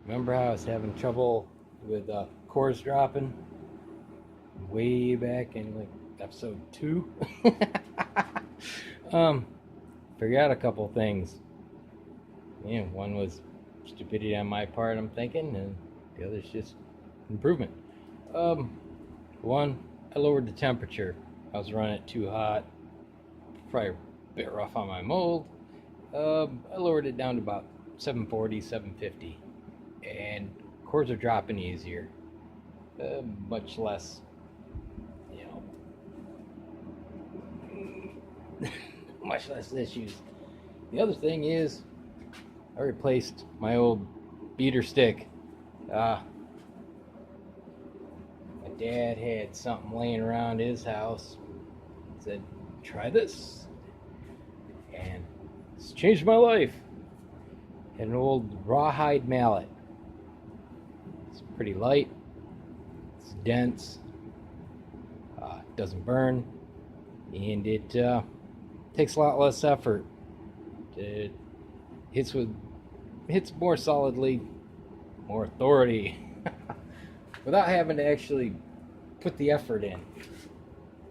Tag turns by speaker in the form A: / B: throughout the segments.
A: Remember how I was having trouble with cores dropping way back in like episode 2? Figured out a couple things. Yeah, one was stupidity on my part, I'm thinking, and the other's just improvement. One, I lowered the temperature. I was running it too hot, probably a bit rough on my mold. I lowered it down to about 740, 750, and cores are dropping easier. Much less, you know, much less issues. The other thing is, I replaced my old beater stick. My dad had something laying around his house. Said, try this. And it's changed my life. Had an old rawhide mallet. It's pretty light. It's dense. Doesn't burn. And it takes a lot less effort. It hits more solidly, more authority, without having to actually put the effort in.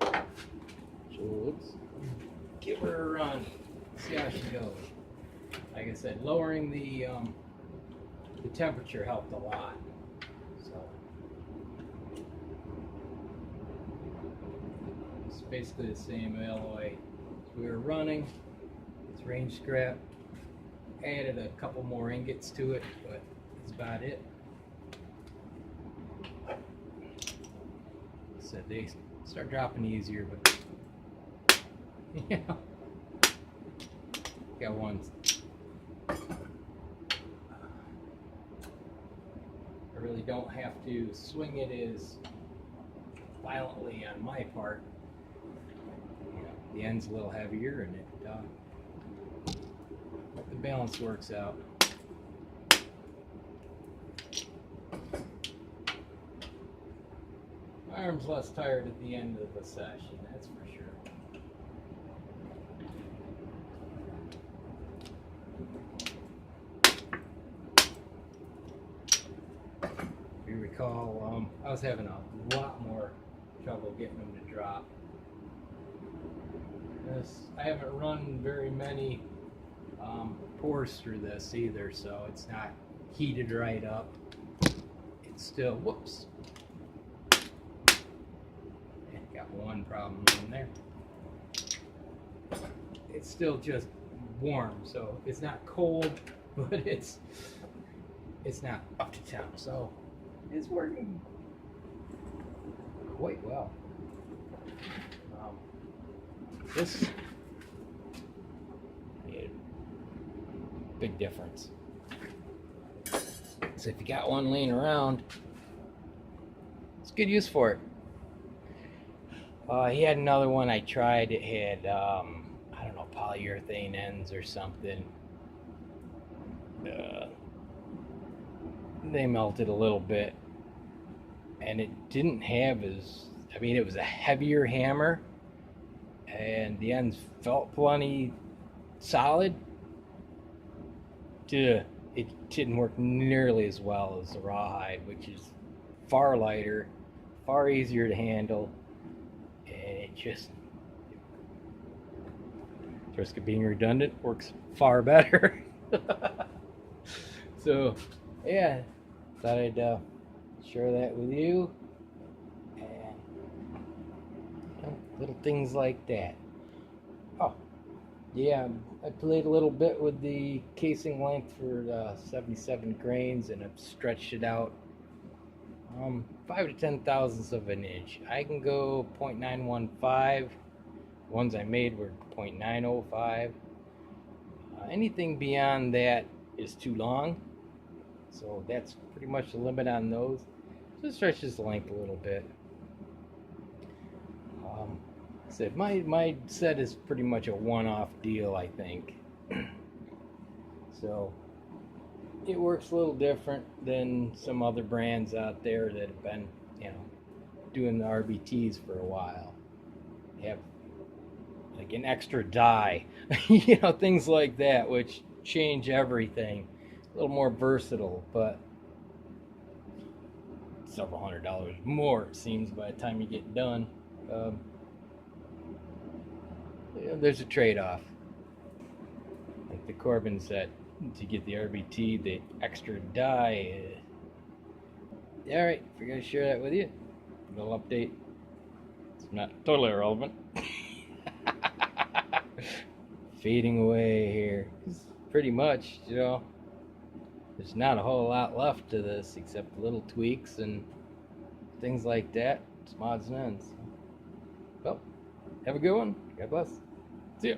A: So let's give her a run, see how she goes. Like I said, lowering the temperature helped a lot. So it's basically the same alloy as we were running. It's range scrap. Added a couple more ingots to it, but that's about it. So they start dropping easier, but yeah, got one. I really don't have to swing it as violently on my part. You know, the end's a little heavier, and the balance works out. My arm's less tired at the end of the session, that's for sure. If you recall, I was having a lot more trouble getting them to drop. I haven't run very many pours through this either, so it's not heated right up. It's still, whoops. Got one problem in there. It's still just warm, so it's not cold, but it's not up to temp, so it's working quite well. This made a big difference. So if you got one laying around, it's good use for it. He had another one I tried. It had, I don't know, polyurethane ends or something. They melted a little bit. And it didn't have it was a heavier hammer. And the ends felt plenty solid. It didn't work nearly as well as the rawhide, which is far lighter, far easier to handle. And it just, at risk of being redundant, works far better. So, yeah, thought I'd share that with you. And little things like that. Oh, yeah, I played a little bit with the casing length for 77 grains, and I've stretched it out 5 to 10 thousandths of an inch. I can go 0.915. The ones I made were 0.905. Anything beyond that is too long, so that's pretty much the limit on those. So it stretches the length a little bit. I said my set is pretty much a one-off deal, I think. So it works a little different than some other brands out there that have been, doing the RBTs for a while. They have like an extra die, things like that, which change everything. A little more versatile, but several $100s more, it seems, by the time you get done. Yeah, there's a trade-off. Like the Corbin set, to get the RBT, the extra die. Alright, figured I'd share that with you. Little update. It's not totally irrelevant. Fading away here. Pretty much, you know, there's not a whole lot left to this except little tweaks and things like that. Some odds and ends. Well, have a good one. God bless. See ya.